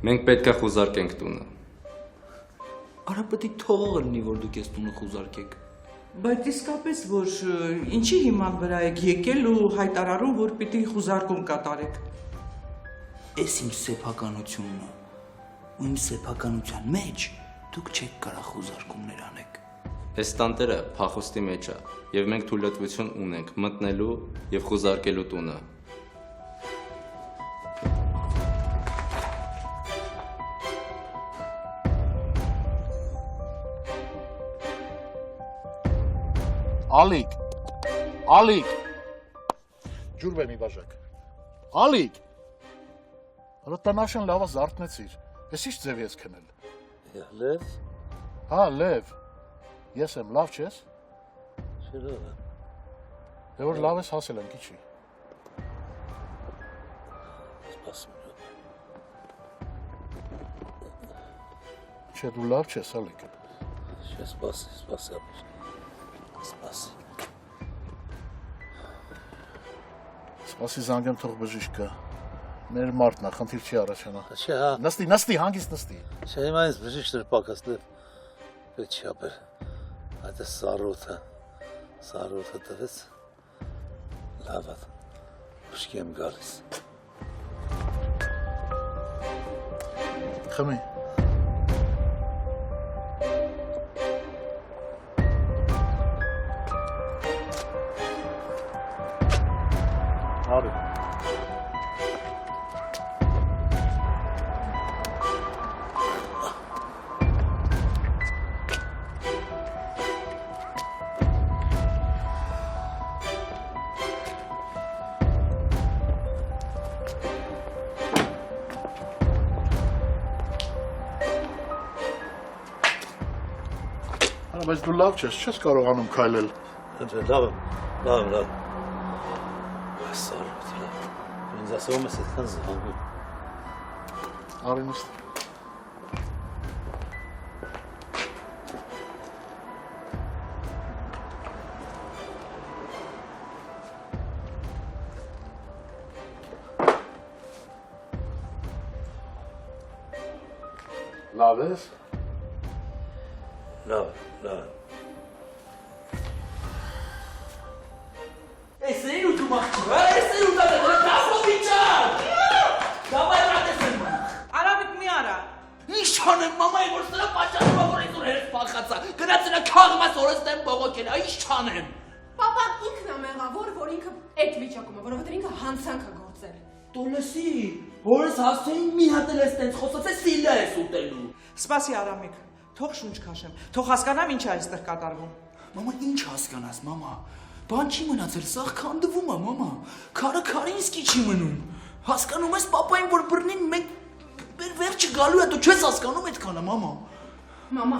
Մենք պետք է խուզարկենք տունը։ Արա պետք է թողող լինի, որ դուք ես տունը խուզարկեք։ Բայց իսկապես որ ինչի հիման վրա եք եկել ու հայտարարում, որ պիտի խուզարկում կատարեք։ Էս ինչ սեփականությունն է։ Ու իմ սեփականության մեջ դուք չեք կարող խուզարկումներ անեք։ Այս տանտերը փախուստի մեջ է, եւ մենք թույլտվություն ունենք մտնելու եւ խուզարկելու տունը։ Ալիկ, ջուր բեմի բաժակ, Ալիկ, հրտանաշն լավա զարդնեցիր, ես ինչ ձև ես կնել։ Լև։ Հա, լև, ես եմ, լավ չես։ Չէ լավ է։ Դե որ լավ ես հասել եմ, կիչի։ Սպասում եմ։ Չէ, դու լավ չես, Ալիկ։ Չէ, սպասի։ Սպասի։ Սպասի զանգեմ թող բժիշկը։ Մեր մարդն է, խնդիր չի առաջանա։ Չէ, հա։ Նստի, հանգիստ նստի։ Չէ, հիմա ինձ բժիշկներ պակաս լև։ Պետք չի ապեր։ Այդ է սարոթը տվեց։ Լավ է։ Բժշկի եմ գալիս։ Խմի։ Արի։ Բայց դու լավ չես կարողանում քայլել։ Լավ եմ։ Սարոթ, լավ։ Ինձ ասում ես այդքան զանգում։ Արի նստի։ Լավ ես։ Լավ։ Էսեր ու դու մաղթու, էսեր ու դատը, կասովիչան! Դավայ ռատեսեմ։ Արավիկ մի արա։ Ինչ չանեմ, մամայի, որ սրա պաճարվա, որ ինձ որ հերս պախացա, գնաց սրա կաղմաս օրստեմ բողոքել, ինչ չանեմ։ Պապան ինքն է մեղավոր, որ ինքը այդ վիճակում է, որովհետև ինքը հանցանք է գործել։ Տոլեսի, որս հասցեին մի հատ էլ ես տենց խոսած է սիլա ես ուտելու։ Սպասի Արամիկ, թող շունչ քաշեմ, թող հասկանամ ինչ է այստեղ կատարվում։ Մամա, ինչ հասկանաս, մամա։ Բան չի մնացել, սաղ քանդվում է, մամա։ Քարը քարինսկի չի մնում։ Հասկանում ես պապային, որ բռնին մենք վերջը գալու է, դու չես հասկանում այդքանը, մամա։ Մամա,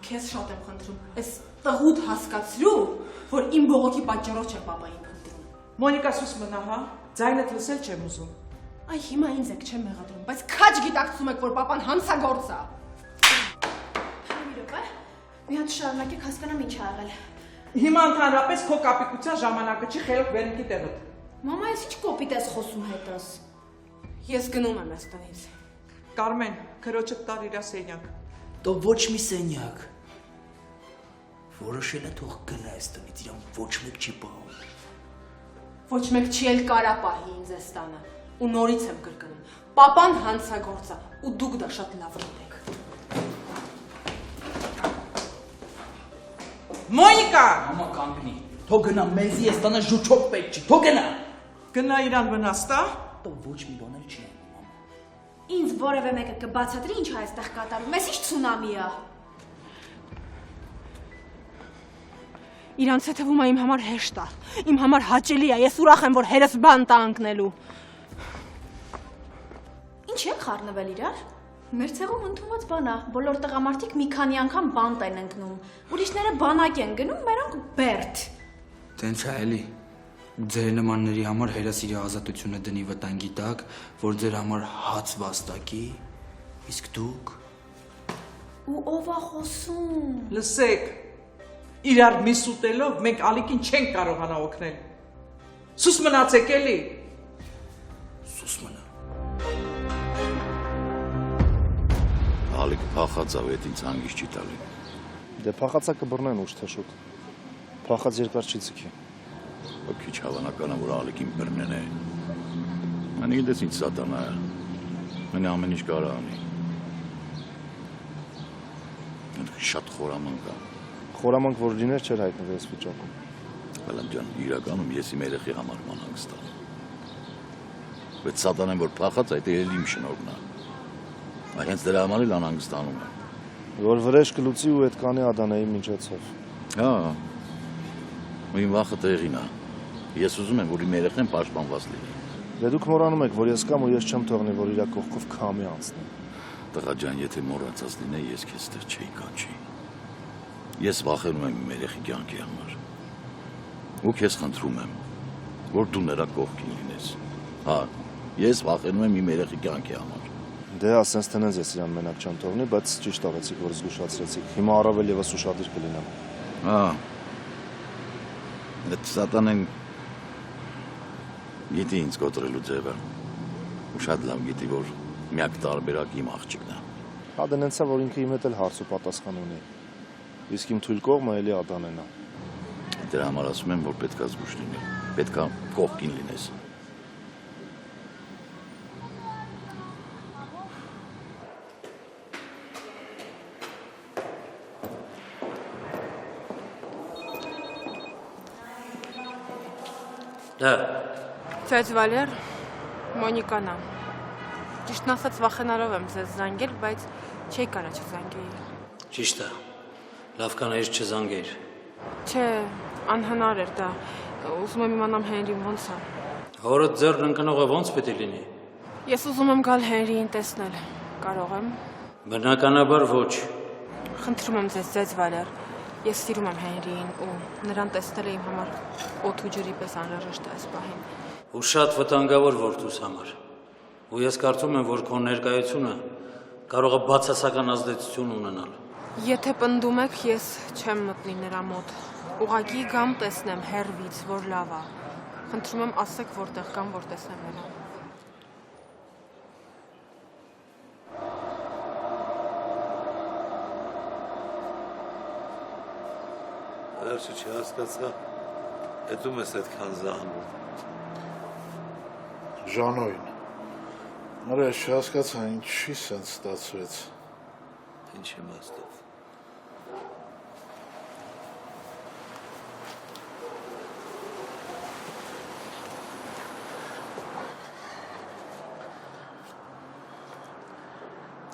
քեզ շատ եմ խնդրում, այս տղուտ հասկացրու, որ իմ բողոքի պատճառով չէ պապային փնտրում։ Մոնիկա սուս մնա, հա։ Ձայնդ լսել չեմ ուզում։ Այ հիմա ինձ եք չեմ մեղադրում, բայց քաջ գիտակցում եք, որ պապան հանցագործ է։ Մի րոպե, մի հատ շարունակեք, հասկանամ ինչ ա եղել։ Հիմա ընդհանրապես քո կապիկության ժամանակը չի խելոք վերնքի տեղը։ Մամա, ես ինչ կոպիտ ես խոսում հետս։ Ես գնում եմ այս տնից։ Կարմեն, քրոջդ տար իրա սենյակ։ Դու ոչ մի սենյակ։ Որոշել է թող գնա այս տնից, իրան ոչ մեկ չի պահում։ Ոչ մեկ չի էլ կարա պահի ինձ այս տանը։ Ու նորից եմ կրկնում։ Պապան հանցագործ է, ու դուք դա շատ լավ գիտեք։ Մոնիկա, Մամա կանգնի, թող գնա մեզի այս տանը ժուչոք պետք չի, թող գնա։ գնա իրան վնաստա։ Դու ոչ մի բան էլ չի անում, մամա։ Ինձ որևէ մեկը կբացատրի ինչ է այստեղ կատարվում, ես ինչ ցունամի է։ Իրանց է թվում է իմ համար հեշտ է, իմ համար հաճելի է, ես ուրախ եմ, որ հերս բան տա ընկնելու։ Ինչ եք խառնվել իրար։ Մեր ցեղում ընդունված բան է, բոլոր տղամարդիկ մի քանի անգամ բանտ են ընկնում, ուրիշները բանակ են գնում, մերոնք բերդ։ Տենց է էլի։ Ձեր նմանների համար հերս իր ազատությունը դնի վտանգի տակ, որ ձեր համար հաց վաստակի, իսկ դուք։ Ու ով է խոսում։ Լսեք, իրար միս ուտելով մենք ալիքին չենք կարողանա օգնել։ Սուս մնացեք էլի։ Սուս մնա։ Ալիք փախած ավ էդ ինձ հանգիստ չի տալի։ Դե փախածա կբռնեն ուշ թե շուտ։ Փախած երկար չի ցքի։ Քիչ հավանական է, որ ալիքին բռնեն է։ Անի գիտես ինչ սատանա է։ Մենը ամեն ինչ կարա անի։ Շատ խորամանկ է։ Խորամանկ որ լիներ չէր հայտնվել այս վիճակում։ Բալամ ջան, իրականում ես իմ երեխի համար մանանգստան։ Բայց սատանան որ փախած այդ էլ իմ շնորհն է։ Հենց դրա համար էլ անհանգստանում եմ։ Որ վրեժ կլուծի ու այդ կանի Ադանայի միջոցով։ Հա։ Ու իմ վախը տեղին է։ Ես ուզում եմ, որ իմ երեխան պաշտպանված լինի։ Դե դուք մոռանում եք, որ ես կամ ու ես չեմ թողնի, որ իր կողքով քամի անցնի։ Տղա ջան, եթե մոռացած լինեի, ես քեզ ստեղ չէի կանչի։ Ես վախենում եմ իմ երեխի կյանքի համար։ Ու քեզ խնդրում եմ, որ դու նրա կողքին լինես։ Հա, ես վախենում եմ իմ երեխի կյանքի համար։ Դե ասենց տնենց ես իրան մենակ չեմ թողնի, բայց ճիշտ արեցիք, որ զգուշացրեցիք։ Հիմա առավել եւս ուշադիր կլինեմ։ Հա։ Այդ սատանեն գիտի ինձ կոտրելու ձևը։ Ու շատ լավ գիտի, որ միակ տարբերակ իմ աղջիկն է։ Հա դե նենցա, որ ինքը իմ հետ էլ հարց ու պատասխան ունի։ Իսկ իմ թույլ կողմը էլի Ադանեն է։ Դրա համար ասում եմ, որ պետքա զգուշ լինի։ Պետքա կողքին լինես։ Դա Ծեծ Վալեր, Մոնիկան է։ Ճիշտն ասած վախենալով եմ ձեզ զանգել, բայց չի կարա չզանգեի։ ճիշտ է։ Լավ կանայր չզանգեիր։ Չէ, անհնար էր դա։ Ուզում եմ իմանամ Հենրին ոնց է։ Հորդ ձեռն ընկնողը ոնց պետք է լինի։ Ես ուզում եմ գալ Հենրիին տեսնել։ Կարող եմ։ Բնականաբար ոչ։ Խնդրում եմ ձեզ Ծեծ Վալեր։ Ես սիրում եմ Հենրիին ու նրան տեսնելը իմ համար օդ ու ջրի պես անհրաժեշտ է այս պահին։ Ու շատ վտանգավոր որդուս համար։ Ու ես կարծում եմ, որ քո ներկայությունը կարող է բացասական ազդեցություն ունենալ։ Եթե պնդում եք, ես չեմ մտնի նրա մոտ։ Ուղղակի գամ տեսնեմ հեռվից, որ լավ է։ Խնդրում եմ ասեք որտեղ կամ որ տեսնեմ նրան։ Վերջը չհասկացա, հետում ես այդքան զահանգում։ Ժանոյին։ Արա ես չհասկացա, ինչի սենց ստացվեց։ Ինչ իմաստով։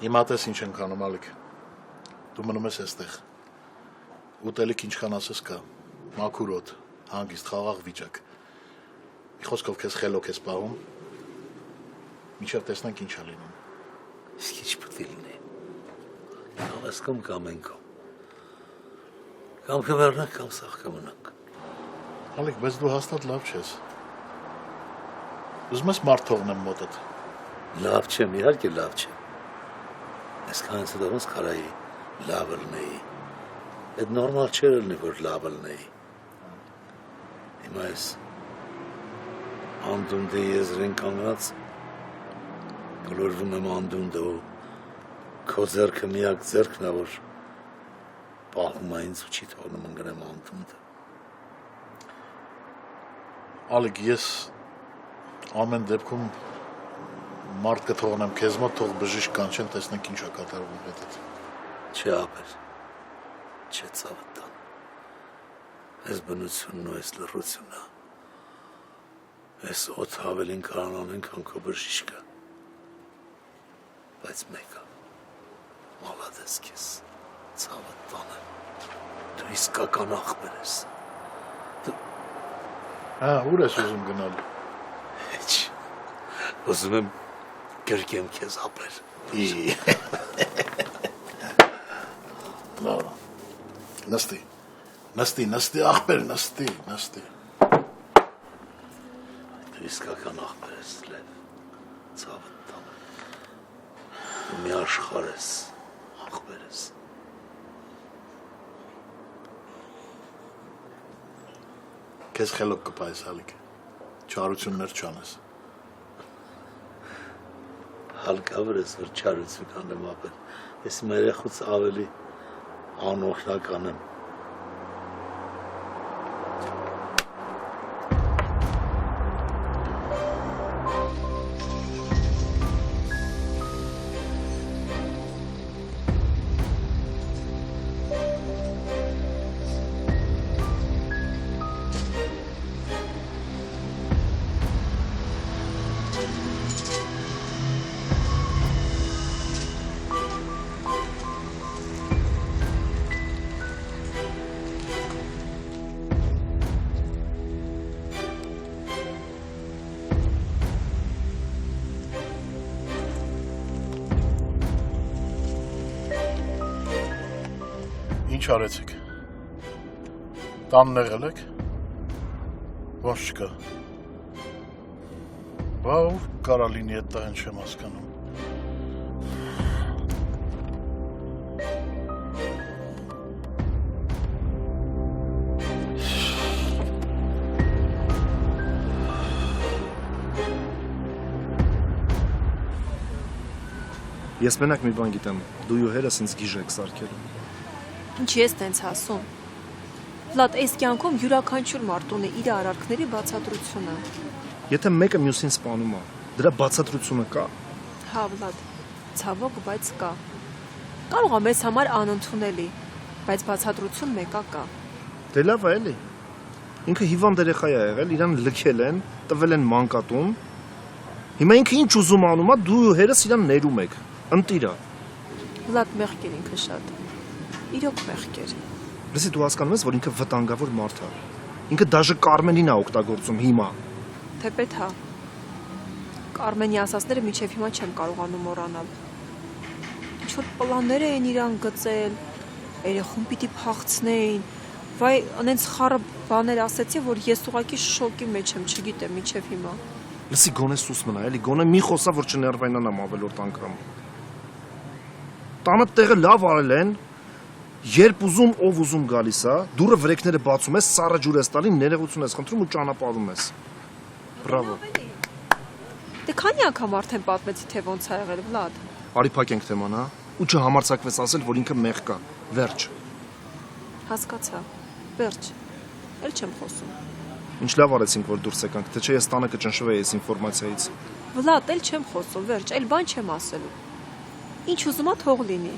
Հիմա տես ինչ ենք անում, Ալիք։ Դու մնում ես այստեղ։ Ուտելիք ինչքան ասես կա, մաքուր օդ, հանգիստ խաղաղ վիճակ։ Մի խոսքով քեզ խելոք ես պահում։ Մինչև տեսնենք ինչ է լինում։ Իսկ ինչ պետք է լինի։ Կամ ես կամ կամենքով։ Կամ կվերնանք, կամ սաղ կմնանք։ Ալիք, բայց դու հաստատ լավ չես։ Ուզում ես մարդ թողնեմ մոտդ։ Լավ չեմ, իհարկե լավ չեմ։ Այսքան ես դա ոնց կարայի լավը լինեի։ Այդ նորմալ չէր լինի, որ լավը լինեի։ Հիմա ես անդունդի եզրին կանգնած գլորվում եմ անդունդը ու քո ձեռքը միակ ձեռքն է, որ պահում է ինձ ու չի թողնում ընկնեմ անդունդը։ Ալիք, ես ամեն դեպքում մարդ կթողնեմ քեզ մոտ, թող բժիշկ կանչեն, տեսնենք ինչ է կատարվում հետդ։ Չէ ապեր, չէ ծավը տան, ես բնությունն ու ես լռությունը, ես օդ հավելին կարան անենք հանքո բժիշկը, բայց մեկը, մալադես կես, ծավը տանը, դու իսկական աղբեր ես, Հա, ուր ես ուզում գնալ։ Հեչ, ուզում եմ գրկեմ քեզ ապեր։ Լավ։ Նստի, աղբեր, նստի։ Դու իսկական աղբեր ես, լև, ծավը տանը, դու մի աշխար ես, աղբեր ես։ Քեզ խելոք կպայես, Ալիք, չարություններ չանես։ Հալկավր ես, որ չարություն անեմ ապեր, Ես իմ երեխուց ավելի անօրինական եմ։ Ինչ արեցիք։ Տանն եղել եք։ Ոչ չկա։ Բա ուր կարա լինի այդ տղեն չեմ հասկանում։ Ես մենակ մի բան գիտեմ, դու ու հերս ինձ գիժ եք սարքել։ Ինչի ես տենց ասում։ Վլադ, այս կյանքում յուրաքանչյուր մարդ ունի իր արարքների բացատրությունը։ Եթե մեկը մյուսին սպանում է, դրա բացատրությունը կա։ Հա, Վլադ, ցավոք, բայց կա։ Կարող է մեզ համար անընդունելի, բայց բացատրություն մեկա կա։ Դե լավ է էլի։ Ինքը հիվանդ երեխա է եղել, իրան լքել են, տվել են մանկատուն։ Հիմա ինքը ինչ ուզում անում է, դու ու հերս իրան ներում եք։ Ընտիրա։ Վլադ, մեղք էր ինքը շատ։ Իրոք մեղք էր։ Լսի, դու հասկանում ես, որ ինքը վտանգավոր մարդ է։ Ինքը դաժե Կարմենին է օգտագործում հիմա։ Թեպետ հա։ Կարմենի ասածները մինչև հիմա չեմ կարողանում մոռանալ։ Ինչ-որ պլաններ էին իրան գծել, երեխուն պիտի փախցնեին։ Վայ, անենց խառը բաներ ասեցի, որ ես ուղղակի շոկի մեջ եմ, չգիտեմ մինչև հիմա։ Լսի, գոնե սուս մնա, էլի, գոնե մի խոսա, որ չներվայնանամ ավելորդ անգամ։ Տանը տեղը լավ արել են, երբ ուզում, ով ուզում գալիս է, դուրը վրեքները բացում ես, սառը ջուր ես տալի, ներողություն ես խնդրում ու ճանապարհում ես։ Բրավո։ Դե քանի անգամ արդեն պատմեցի, թե ոնց ա եղել, Վլադ։ Արի փակենք թեման, հա։ Ու չհամարձակվես ասել, որ ինքը մեղ կա։ Վերջ։ Հասկացա։ Վերջ։ Էլ չեմ խոսում։ Ինչ լավ արեցինք, որ դուրս եկանք, թե չէ ես տանը կճնշվեի այս ինֆորմացիայից։ Վլադ, էլ չեմ խոսում, վերջ, էլ բան չեմ ասելու։ Ինչ ուզում ա թող լինի։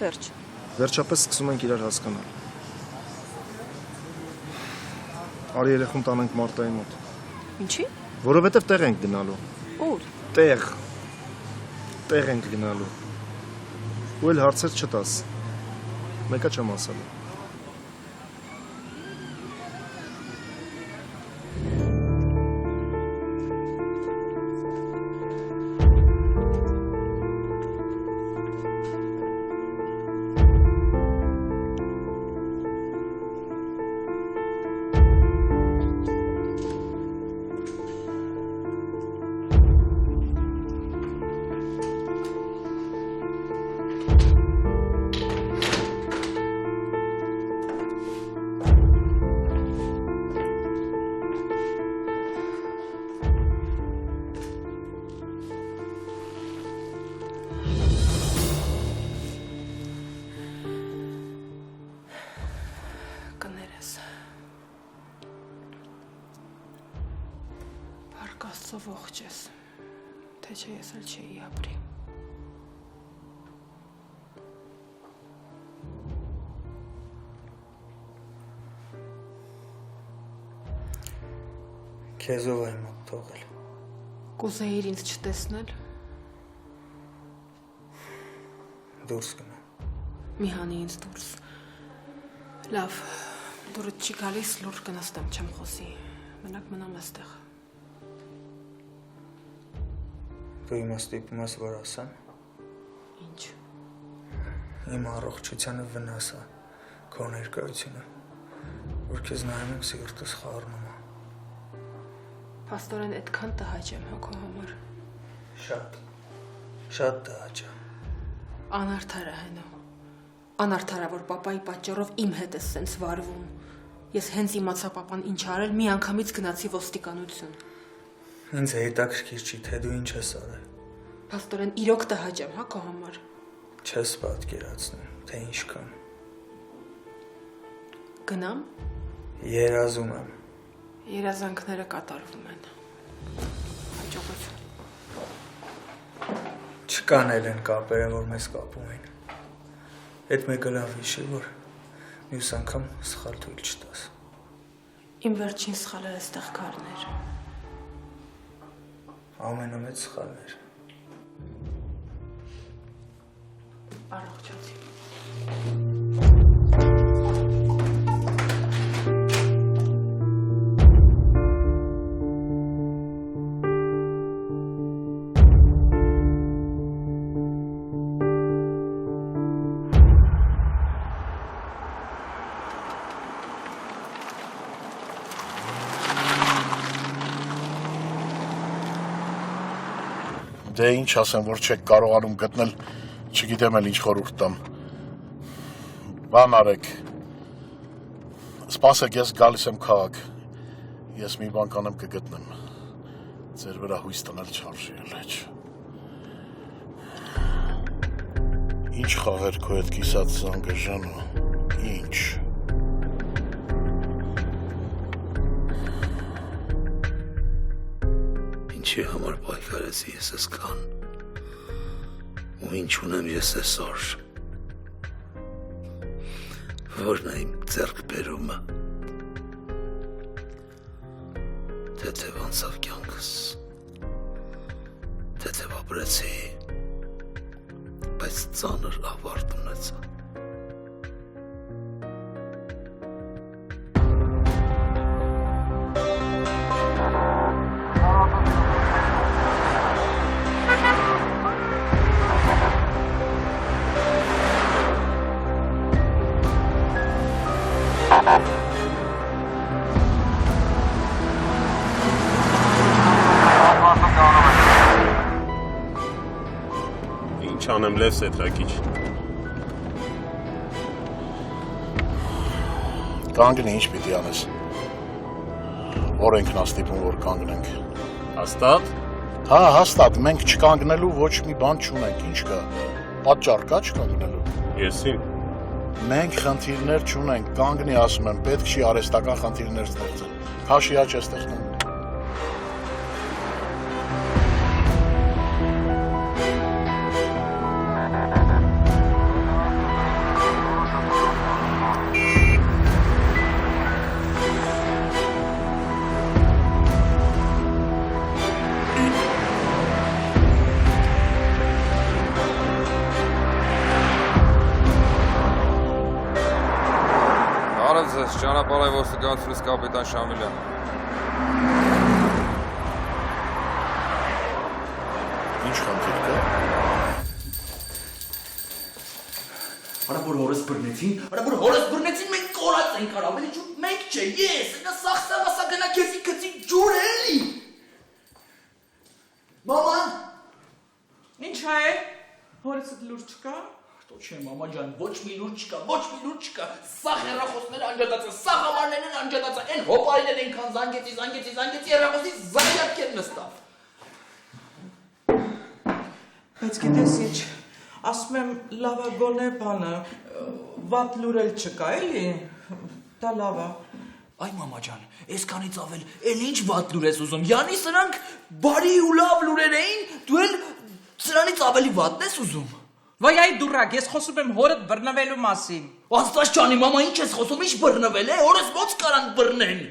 Վերջ։ Վերջապես սկսում ենք իրար հասկանալ։ Արի երեխուն տանենք Մարտայի մոտ։ Ինչի։ Որովհետև տեղ ենք գնալու։ Ուր։ Տեղ ենք գնալու։ Ու էլ հարցեր չտաս։ Մեկը չեմ ասելու։ Աստծո ողջ ես, թե չէ ես էլ չէի ապրի։ Քեզով եմ թողել։ Կուզեիր ինձ չտեսնել։ Դուրս գնա։ Մի հանի ինձ դուրս։ Լավ, դուրս չի գալիս, լուրջ կնստեմ, չեմ խոսի։ Մենակ մնամ այստեղ։ Դու իմ ստիպում ես, որ ասեմ։ Ինչ։ Իմ առողջությանը վնաս է, քո ներկայությունը, որ քեզ նայում եմ սիրտս խառնում է։ Փաստորեն այդքան տհաճ եմ քո համար։ Շատ տհաճ է։ Անարդար է հենո։ Անարդար է, որ պապայի պատճառով իմ հետ ես սենց վարվում։ Ես հենց իմացա պապան ինչ արել, մի անգամից գնացի ոստիկանություն։ Ինձ հետաքրքիր չի, թե դու ինչ ես արել։ Փաստորեն իրոք տհաճ եմ, հա, քո համար։ Չես պատկերացնում, թե ինչքան։ Գնամ, Երազում եմ։ երազանքները կատարվում են։ Հաջողություն։ Չկան են կապերը, որ մեզ կապում են։ Այդ մեկը լավ հիշի, որ մյուս անգամ սխալ թույլ չտաս։ Իմ վերջին սխալը այստեղ քարներ։ Ամենամեծ սխալներ։ Առողջացի։ Դե ինչ ասեմ, որ չեք կարողանում գտնել, չգիտեմ էլ ինչ խորհուրդ տամ։ Բան արեք։ Սպասեք, ես գալիս եմ քաղաք։ Ես մի բան կանեմ կգտնեմ։ Ձեր վրա հույս տնել չարժի էլ հեչ։ Ինչ խաղեր քո հետ կիսած զանգը Ժանո, ինչ։ Ինչի համար պայքարեցի ես այսքան, ու ինչ ունեմ ես այսօր, որն է իմ ձեռքբերումը, թեթև անցավ կյանքս, թեթև ապրեցի, բայց ծանր ավարտ ունեցա։ Ինչ անեմ Լև Սեդրակիչ։ Կանգնի, ինչ պիտի անես։ Օրենքն աստիպում, որ կանգնենք։ Հաստատ։ Հա, հաստատ, մենք չկանգնելու ոչ մի բան չունենք, ինչ կա։ Պատճառ կա չկանգնելու։ Եսին։ Մենք խնդիրներ չունենք, կանգնի ասում եմ, պետք չի արհեստական խնդիրներ ստեղծել։ Քաշի աճ է ստեղծում։ Ճանապարհային ոստիկանությունից կապիտան Շամիլյան։ Ինչ խնդիր կա։ Արա որ հորս բռնեցին, մենք կորած ենք արա, ավելի ջուր մենք չէ, ես, նա սախսավասա գնա քեզի գծի ջուր էլի։ Մաման։ Ինչ հայ, հորսդ լուր չկա։ Չէ, մամա ջան, ոչ մի լուր չկա, սաղ հեռախոսները անջատացա, սաղ համարներն անջատացա, են հոպարիներ ենքան զանգեցի, հեռախոսի զայակ են նստավ։ Բայց գիտես ինչ, ասում եմ լավա գոնե բանը, վատ լուր էլ չկա, էլի, դա լավա։ Այ մամա ջան, այսքանից ավել, էլ ինչ վատ լուր ես ուզում, յանի սրանք բարի ու լավ լուրեր էին, դու էլ սրանից ավելի վատն ես ուզում։ Վայ այ դուրակ, ես խոսում եմ հորդ բռնվելու մասին։ Աստված ջանի, մամա, ինչ ես խոսում, ինչ բռնվել է, օրս ոնց կարան բռնեն։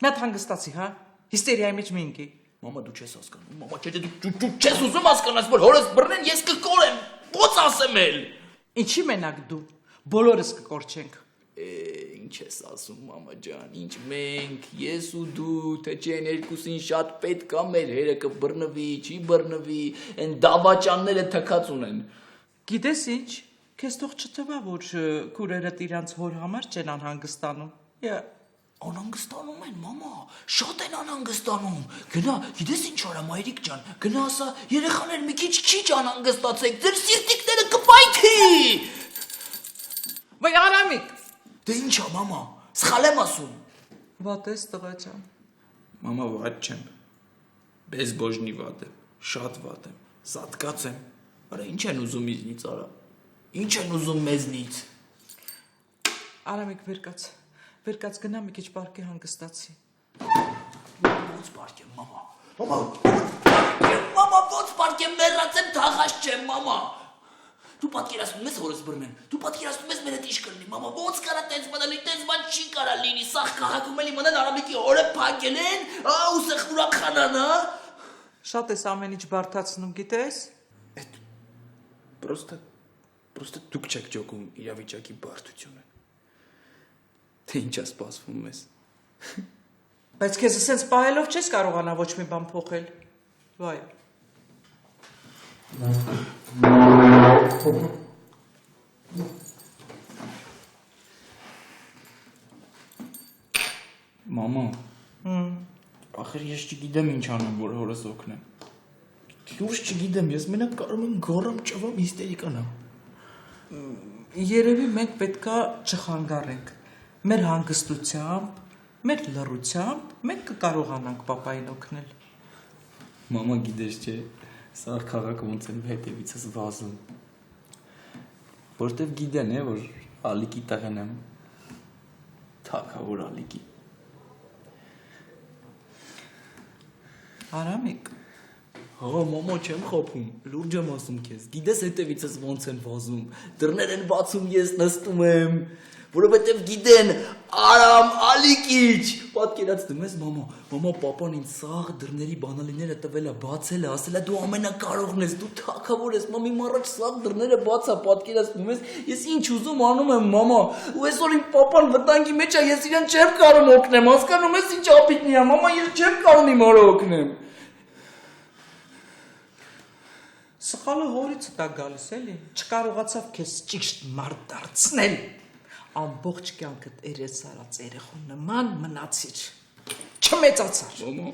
Մեծ հանգստացի, հա։ Հիստերիայի մեջ մի ընկի։ Մամա, դու չես հասկանում, մամա, չէ, դու չես ուզում հասկանաս, որ հորս բռնեն, ես կկորեմ, ոնց ասեմ էլ։ Ինչի մենակ դու, բոլորս կկորչենք։ Ինչ ես ասում, մամա ջան, ինչ մենք, ես ու դու, թե չեն երկուսին շատ պետք ա մեր հերը կբռնվի, չի բռնվի, են դավաճանները թքած ունեն։ Գիտես ինչ, քեզ թող չթվա, որ քուրերդ իրանց հոր համար չեն անհանգստանում։ Անհանգստանում են, մամա, շատ են անհանգստանում։ Գնա, գիտես ինչ արա, մայրիկ ջան, գնա ասա, երեխաներ մի քիչ անհանգստացեք, ձեր սիրտիկները կպայթի։ Վայ Արամիկ։ Դե ինչա, մամա, սխալ եմ ասում։ Վատ ես տղա ջան։ Մամա, վատ չեմ։ Բեզբոժնի վատ եմ, շատ վատ եմ։ Զատկած եմ։ Արա ինչ են ուզում ինձնից, արա։ Ինչ են ուզում մեզնից։ Արամիկ վեր կաց գնա մի քիչ պարկի հանգստացի։ Ոնց պարկեմ, մամա։ Մամա, ոնց պարկեմ, մեռած եմ, թաղած չեմ, մամա։ Դու պատկերացնում ես հորս բռնեն։ Դու պատկերացնում ես մեր հետ ինչ կլինի, մամա, ոնց կարա տենց մնալ, տենց բան չի կարա լինի, սաղ քաղաքում էլի մնան Արամիկի հորը փակել են, ու սեղ ուրախանան, հա։ Շատ ես ամեն ինչ բարդացնում, գիտես։ Պրոստը դուք չեք ջոկում իրավիճակի բարդությունը։ Թե ինչ է սպասվում ես։ Բայց քեզ ասենց պահելով չես կարողանա ոչ մի բան փոխել։ Վայ։ Մամա։ Ախր ես չգիտեմ ինչ անեմ, որ հորս օգնեմ։ Լուրջ չգիտեմ, ես մենակ կարող եմ գոռամ, ճվամ, հիստերիկանամ։ Երևի մենք պետքա չխանգարենք։ Մեր հանգստությամբ, մեր լռությամբ մենք կկարողանանք պապային օգնել։ Մամա գիտես չէ, սա քաղաքը ոնց եմ հետևիցս վազում։ Որտեվ գիտեն է, որ ալիքի տեղն եմ, թագավոր ալիքի։ Արամիկ։ Հա, մամա չեմ խոփում, լուրջ եմ ասում քեզ, գիտես հետևիցս ոնց են վազում, դռներ են բացում, ես նստում եմ, որովհետև գիտեն Արամ Ալիկիչ, պատկերացնում ես մամա, պապան ինձ սաղ դռների բանալիները տվել է, բացել է, ասել է դու ամենակարողն ես, դու թագավոր ես, մամ իմ առաջ սաղ դռները բաց է, պատկերացնում ես, ես ինչ ուզում անում եմ մամա, ու այսօր իմ պապան վտանգի մեջ է, ես իրան չեմ կարող օգնեմ, հասկանում ես ինչ ապիտնի է, մամա, ես չեմ կարող իմ օրը օգնեմ։ Սխալը հորիցը տա գալիս էլի, չկարողացավ քեզ ճիշտ մարդ դարձնել, ամբողջ կյանքդ երես արած երեխու նման մնացիր, չմեծացար։ Մամա,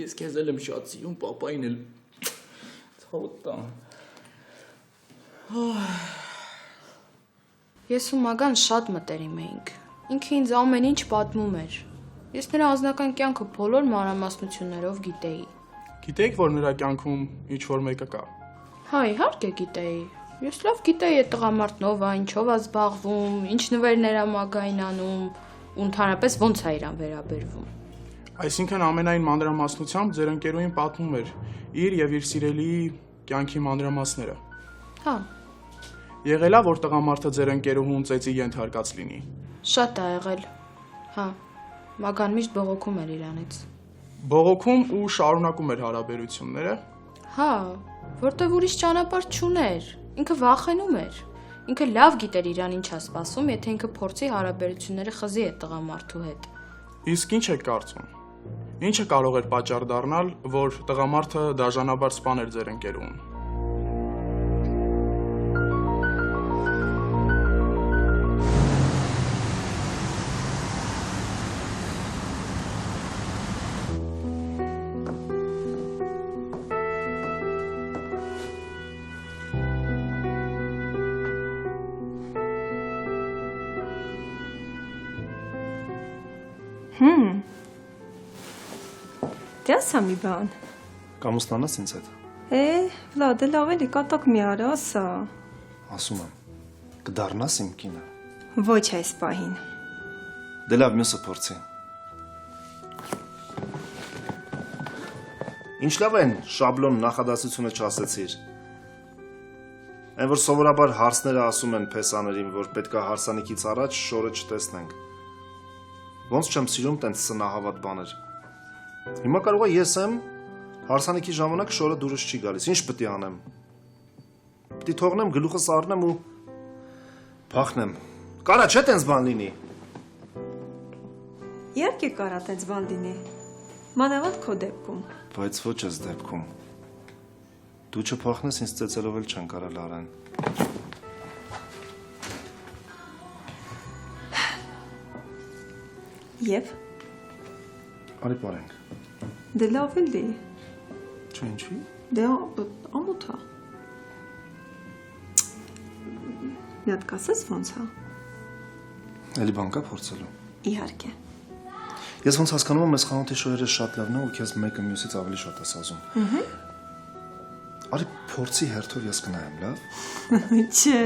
ես քեզ էլ եմ շատ սիրում, պապային էլ ցավոտ տան։ Ես ու Մագան շատ մտերիմ էինք, ինքը ինձ ամեն ինչ պատմում էր, ես նրա անձնական կյանքը բոլոր մանրամասնություններով գիտեի։ Գիտեիք, որ նրա կյանքում ինչ-որ մեկը կա։ Հա, իհարկե գիտեի։ Ես լավ գիտեի այդ տղամարդն ով է, ինչով է զբաղվում, ինչ նվերներ է Մագային անում, ու ընդհանրապես ոնց է իրան վերաբերվում։ Այսինքն ամենայն մանրամասնությամբ ձեր ընկերուհին պատմում էր իր եւ իր սիրելիի կյանքի մանրամասները։ Հա։ Եղել է, որ տղամարդը ձեր ընկերուհուն ծեծի ենթարկած լինի։ Շատ է եղել։ Հա։ Մագան միշտ բողոքում էր իրանից։ Բողոքում ու շարունակում էր հարաբերությունները։ Հա, որտեվ ուրիշ ճանապարհ չուներ։ Ինքը վախենում էր։ Ինքը լավ գիտեր իրան ինչ է սպասում, եթե ինքը փորձի հարաբերությունները խզի այդ տղամարդու հետ։ Իսկ ինչ եք կարծում։ Ինչը կարող էր պատճառ դառնալ, որ տղամարդը դաժանաբար սպաներ ձեր ընկերուհուն։ Դե ասա մի բան։ Կամ ուստանաս ինձ հետ։ Վլադ, դե լավ էլի կատակ մի արա, ասա։ Ասում եմ, կդառնաս իմ կինը։ Ոչ այս պահին։ Դե լավ, մյուսը փորձի։ Ինչ լավ են շաբլոն նախադասությունը չասեցիր։ Այն որ սովորաբար հարցները ասում են փեսաներին, որ պետքա հարսանիքից առաջ շորը չտեսնենք։ Ոնց չեմ սիրում տենց սնահավատ բաներ։ Հիմա կարող է ես եմ, հարսանիքի ժամանակ շորը դուրս չի գալիս, ինչ պտի անեմ։ Պտի թողնեմ, գլուխս առնեմ ու փախնեմ։ Կարա չէ տենց բան լինի։ Իհարկե կարա տենց բան լինի։ Մանավանդ քո դեպքում։ Բայց ոչ ես դեպքում։ Դու չփախնես, ինձ ծեծելով էլ չեն կարա լարեն։ Եվ Արի պարենք։ դե լավ էլի։ Չէ, ինչի։ Դե ամոթ է։ Մի հատ կասես ոնց է։ Էլի բան կա փորձելու։ Իհարկե։ Ես ոնց հասկանում եմ, այս խանութի շոյերը շատ լավն է ու քեզ մեկը մյուսից ավելի շատ է սազում։ Արի փորձի հերթով ես կնայեմ, լավ։ Չէ։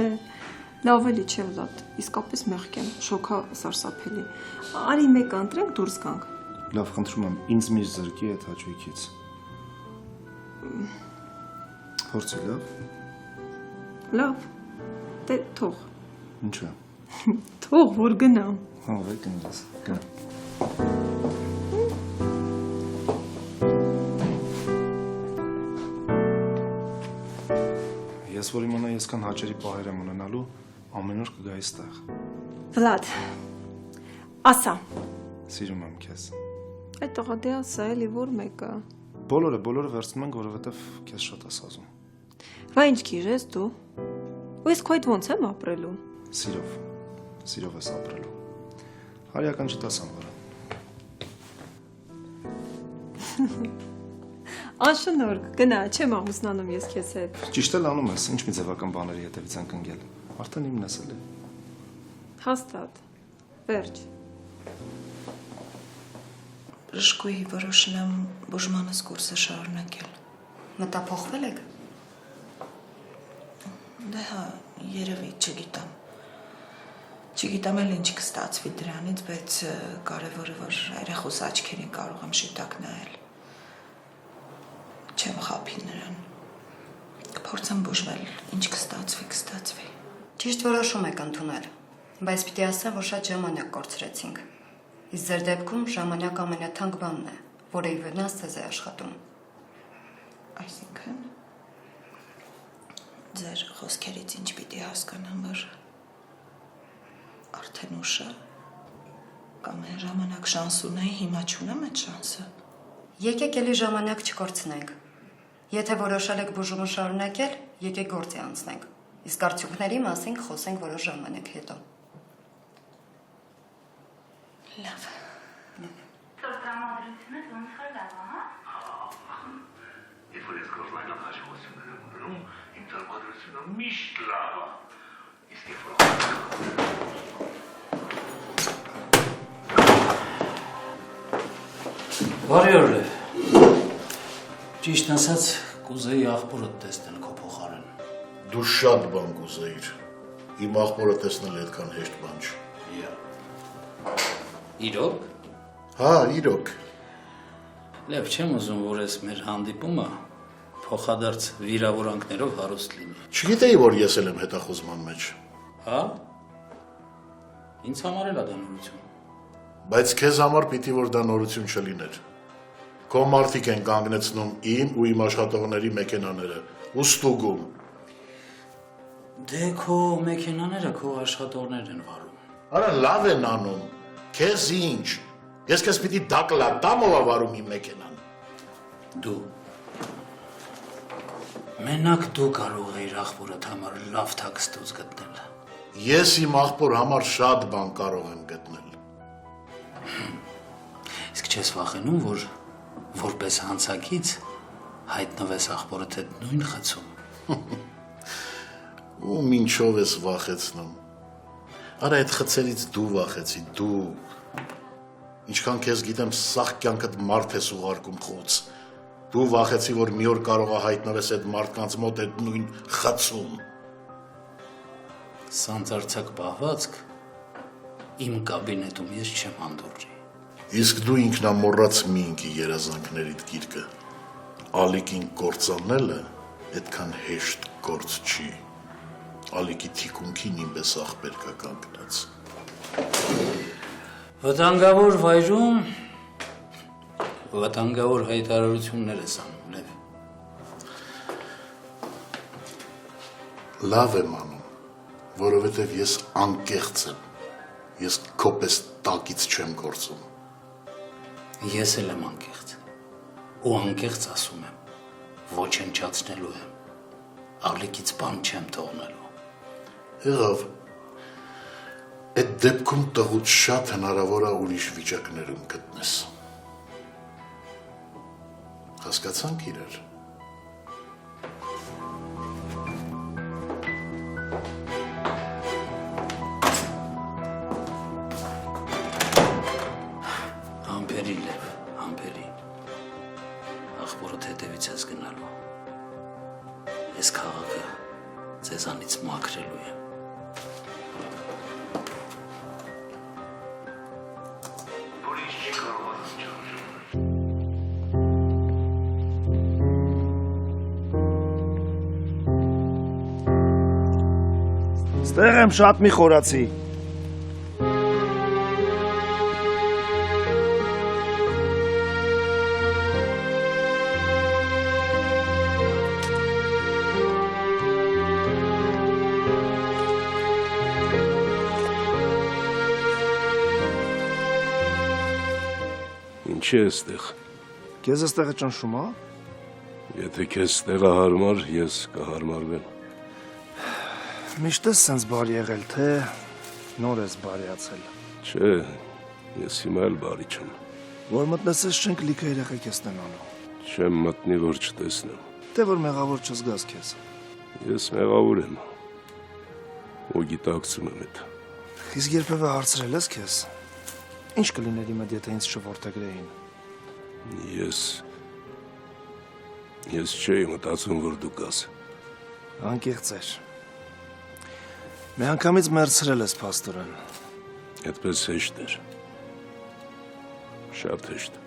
Լավ էլի չէ, Վլադ, իսկապես մեղք եմ, շոքա սարսափելի։ Արի մեկ ընտրենք դուրս գանք։ Լավ, խնդրում եմ, ինձ միշտ զրկի այդ հաճույքից։ Փորձի, լավ։ Լավ։ Դե թող։ Ինչա։ Թող որ գնամ։ Հա, վայ կնես։ Գնա։ Ես որ իմանա ես կան հաճերի պահեր եմ ունենալու, ամեն օր կգայի ստեղ։ Վլադ, ասա։ Սիրում եմ քեզ։ Այդ տղա դե ասա էլի որ մեկը։ Բոլորը վերցնում ենք, որովհետև քեզ շատ ես ասում։ Վայ ինչ գիր ես դու։ Ու ես քո այդ ոնց եմ ապրելու։ Սիրով ես ապրելու։ Հարյական չտասան վրա։ Անշնորհք, գնա, չեմ ամուսնանում ես քեզ հետ։ Ճիշտ էլ անում ես, ինչ մի ձևական բաների հետևից ենք ընկել։ Արդեն իմն ես էլի։ Հաստատ։ Վերջ։ Բժշկուհի որոշել եմ բուժմանս կուրսը շարունակել։ Մտափոխվել եք։ Դե հա, երևի, չգիտեմ։ Չգիտեմ էլ ինչ կստացվի դրանից, բայց կարևորը որ երեխուս աչքերին կարող եմ շիտակ նայել։ Չեմ խափի նրան։ Կփորձեմ բուժվել, ինչ կստացվի։ Ճիշտ որոշում եք ընդունել, բայց պիտի ասեմ, որ շատ ժամանակ կորցրեցինք։ Իսկ ձեր դեպքում ժամանակ ամենաթանկ բանն է, որը ի վնաս ձեզ է աշխատում։ Այսինքն ձեր խոսքերից ինչ պիտի հասկանամ, որ արդեն ուշ է, կամ այն ժամանակ շանս ունեի, հիմա չունեմ այդ շանսը։ Եկեք էլի ժամանակ չկորցնենք։ Եթե որոշել եք բուժումը շարունակել, եկեք գործի անցնենք։ Իսկ արդյունքների մասին խոսենք որոշ ժամանակ հետո։ Լավ։ Տրամադրությունը ոնց խրդավ, հա? Երբ որ ես գործնական հաշվություն եմ ունում, իմ տրամադրությունը միշտ լավ է։ Իսկ երբ Բարի օր Լև։ Ճիշտ ասած, կուզեի աղբորդ տեսնել քո փոխարեն։ Դու շատ բան կուզեիր։ Իմ աղբորը տեսնել այդքան հեշտ բան չէ։ Իրոք։ Հա, իրոք։ Լև, չեմ ուզում, որ ես մեր հանդիպումը փոխադարձ վիրավորանքներով հարուստ լինի։ Չգիտեի, որ ես էլ եմ հետախուզման մեջ։ Հա։ Ինձ համար էլ է դա նորություն։ Բայց քեզ համար պիտի որ դա նորություն չլիներ։ Քո մարդիկ են կանգնեցնում իմ ու իմ աշխատողների մեքենաները ու ստուգում։ Դե քո մեքենաները քո աշխատողներն են վարում։ Արա լավ են անում։ Քեզ ինչ։ Ես քեզ պիտի դակլատամ ով վարում իմ մեքենան։ Դու։ Մենակ դու կարող ես աղբորդ համար լավ թաքստոց գտնել։ Ես իմ աղբոր համար շատ բան կարող եմ գտնել։ Իսկ չես վախենում, որ որպես հանցակից հայտնվես աղբորդ հետ նույն խցում։ Ու ինչով ես վախեցնում։ Արա այդ խցերից դու վախեցի, դու։ Ինչքան քեզ գիտեմ, սաղ կյանքդ մարդ ես ուղարկում խոց։ Դու վախեցի, որ մի օր կարող է հայտնվես այդ մարդկանց մոտ այդ նույն խցում։ Սանձարցակ պահվածք իմ կաբինետում ես չեմ հանդուրժի։ Իսկ դու ինքնամոռաց մի ինքի երազանքներիդ գիրկը։ Ալիկին կործանելը այդքան հեշտ գործ չի։ Ալիկի թիկունքին ինպես աղբեր կա կանգնած։ Վտանգավոր վայրում վտանգավոր հայտարարություններ ես անում, Լև։ Լավ եմ անում, որովհետև ես անկեղծ եմ։ Ես քո պես տակից չեմ գործում։ Ես էլ եմ անկեղծ։ Ու անկեղծ ասում եմ, ոչնչացնելու եմ։ Ալիկից բան չեմ թողնելու։ Եղավ։ Այդ դեպքում տղուց շատ հնարավոր է ուրիշ վիճակներում գտնես։ Հասկացանք իրար։ Համբերի Լև, համբերի։ Աղբորդ հետևից ես գնալու։ Այս քաղաքը ձեզանից մաքրելու է։ Ստեղ եմ շատ մի խորացի։ Ինչ է այստեղ։ Քեզ այստեղ է ճնշում, հա։ Եթե քեզ տեղը հարմար, ես կհարմարվեմ։ Միշտ ես սենց բարի եղել, թե նոր ես բարիացել։ Չէ, ես հիմա էլ բարի չեմ։ Որ մտնեցես չենք լիքը երեխեք ես տնանու։ Չեմ մտնի, որ չտեսնեմ։ Թե որ մեղավոր չզգաս քեզ։ Ես մեղավոր եմ։ Ու գիտակցում եմ այդ։ Իսկ երբևէ հարցրել ես քեզ։ Ինչ կլիներ իմ հետ, եթե ինձ չորտեգրեին։ Ես չէի մտածում, որ դու կաս։ Անկեղծ էր։ Մի անգամից մերցրել ես փաստորեն։ Այդպես հեշտ էր։ Շատ հեշտ։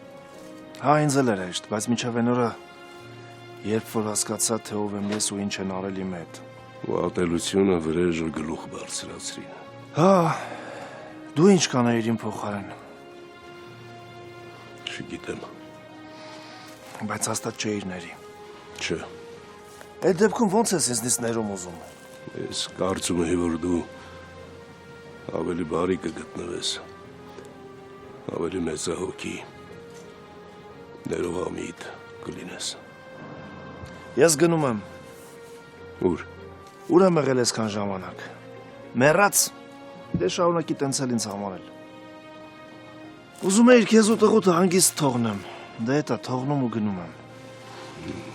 Հա, ինձ էլ էր հեշտ, բայց մինչև այն օրը, երբ որ հասկացա, թե ով եմ ես ու ինչ են արել իմ հետ։ Ու ատելությունը վրեժը գլուխ բարձրացրին։ Հա, դու ինչ կանեիր իմ փոխարեն։ Չգիտեմ։ Բայց հաստատ չէիր ների։ Չէ։ Այդ դեպքում ո՞նց ես ինձնից ներում ուզում։ Ես կարծում եմ, որ դու ավելի բարի կգտնվես, ավելի մեծահոգի, ներողամիտ կլինես։ Ես գնում եմ։ Ուր։ Ուր եմ եղել այսքան ժամանակ։ Մեռած։ Դե շարունակի տենց էլ ինձ համարել։ Ուզում էիր քեզ ու տղուտը հանգիստ թողնեմ։ Դե էտա թողնում ու գնում եմ։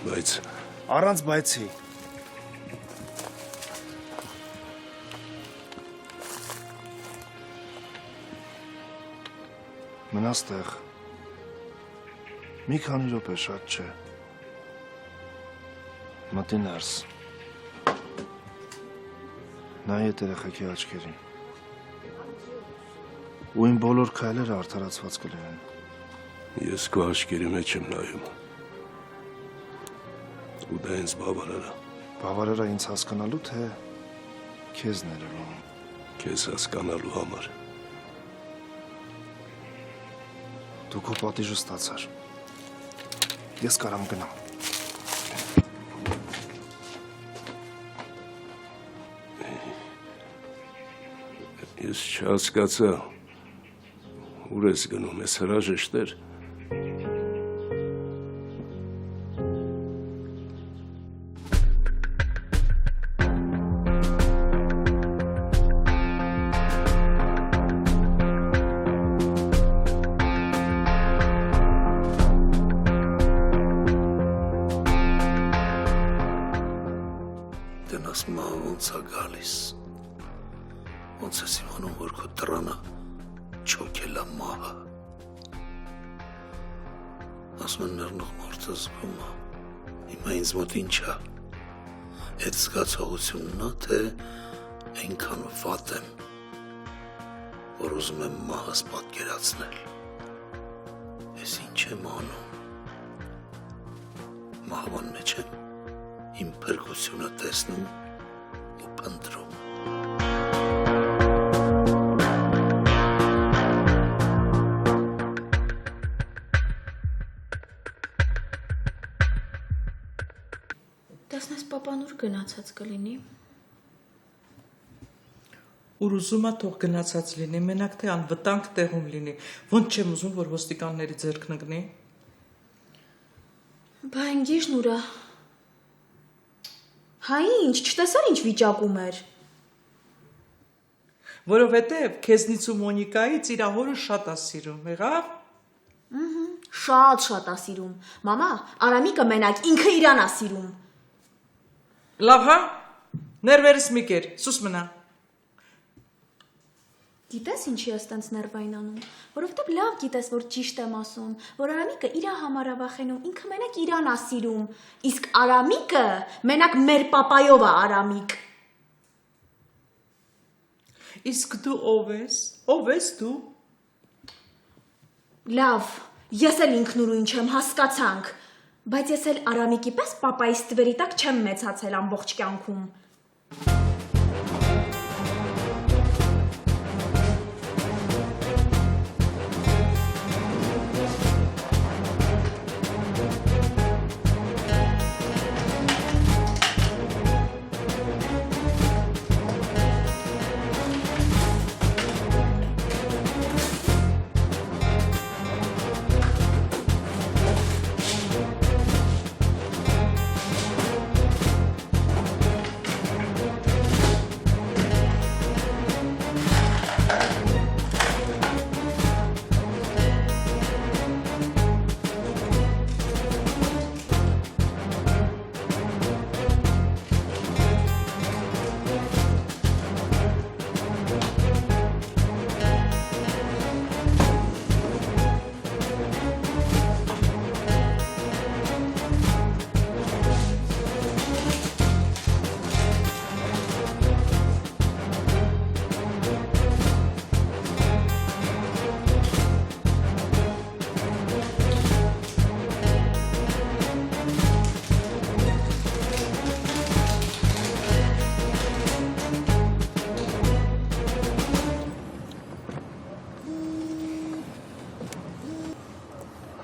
Բայց առանց բայցի։ Մնաս տեղ։ Մի քանի րոպե շատ չէ։ Մտի ներս։ Նայ այդ երեխեքի աչքերին։ Ու իմ բոլոր քայլերը արդարացված կլինեն։ ես քո աչքերի մեջ եմ նայում։ Ու դա ինձ բավարար է։ Բավարար է ինձ հասկանալու, թե քեզ ներելու։ Քեզ հասկանալու համար։ Դու քո պատիժը ստացար։ Ես կարամ գնամ։ Ես չհասկացա, ուր ես գնում, ես հրաժեշտեր։ Տնաս մահը ոնց է գալիս, ոնց ես իմանում, որ քո դռանը չոքել է մահը։ Ասում են մեռնող մարդը զգում է, հիմա ինձ մոտ ինչ է, այդ զգացողությունն է, թե այնքան վատ եմ, որ ուզում եմ մահս պատկերացնել։ Ես ինչ եմ անում, մահվան մեջ եմ, իմ փրկությունը տեսնում ու փնտրում։ Տեսնես պապան ուր գնացած կլինի։ Ուր ուզում է թող գնացած լինի, մենակ թե անվտանգ տեղում լինի։ Ոնց չեմ ուզում, որ ոստիկանների ձեռքն ընկնի։ Բա ինգիշն ուրա։ Հա ինչ, չտեսար ինչ վիճակում էր։ Որովհետև քեզնից ու Մոնիկայից իր հորը շատ է սիրում, եղավ։ Շատ է սիրում։ Մամա, Արամիկը մենակ ինքը իրան է սիրում։ Լավ, հա։ Ներվերս մի կեր, սուս մնա։ Գիտես ինչի ես տենց ներվային անում, որովհետև լավ գիտես, որ ճիշտ եմ ասում, որ Արամիկը իրա համար է վախենում, ինքը մենակ իրան է սիրում, իսկ Արամիկը մենակ մեր պապայով է Արամիկ։ Իսկ դու ով ես? Ով ես դու? Լավ, ես էլ ինքնուրույն չեմ, հասկացանք, բայց ես էլ Արամիկի պես պապայիս տվերի տակ չեմ մեծացել ամբողջ կյանքում։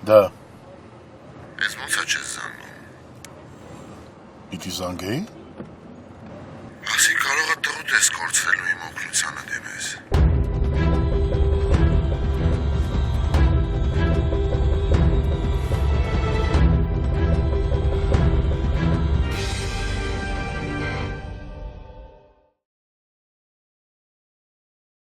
Դա Ես ոնց է չես զանգում։ Պիտի զանգեի։ Ասի կարող է տղուտ ես կորցվելու իմ օգնությանը դեմ ես։